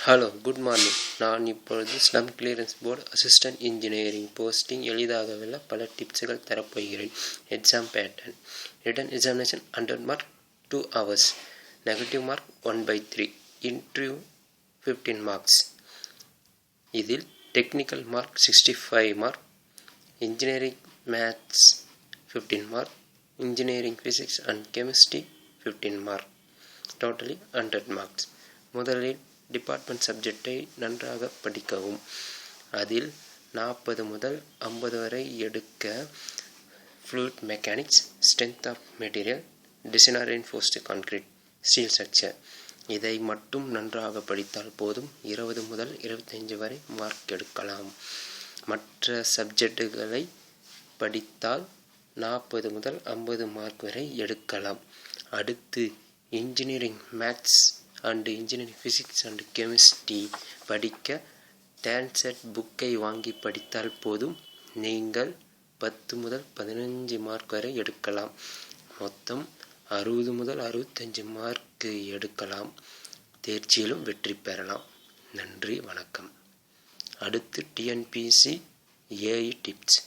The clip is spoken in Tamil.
Hello, good morning. நான் இப்பொழுது slum clearance board assistant engineering posting எளிதாக வெல்ல பல டிப்ஸுகள் தரப்போகிறேன். Exam pattern: written examination 100 mark 2 hours, negative mark 1/3, interview 15 marks. இதில் technical mark 65 mark, engineering maths 15 mark, engineering physics and chemistry 15 mark, totally 100 marks. முதலில் டிபார்ட்மெண்ட் சப்ஜெக்டை நன்றாக படிக்கவும். அதில் 40 முதல் 50 வரை எடுக்க fluid mechanics, strength of material, design of reinforced concrete, steel structure. இதை மட்டும் நன்றாக படித்தால் போதும். 20 முதல் 25 வரை மார்க் எடுக்கலாம். மற்ற சப்ஜெக்டுகளை படித்தால் 40 முதல் 50 மார்க் வரை எடுக்கலாம். அடுத்து engineering maths and engineering physics and chemistry படிக்க டான்செட் புக்கை வாங்கி படித்தால் போதும். நீங்கள் 10 முதல் 15 மார்க் வரை எடுக்கலாம். மொத்தம் 60 முதல் 65 மார்க் எடுக்கலாம். தேர்ச்சியிலும் வெற்றி பெறலாம். நன்றி, வணக்கம். அடுத்து டிஎன்பிஎஸ்சி ஏஇ டிப்ஸ்.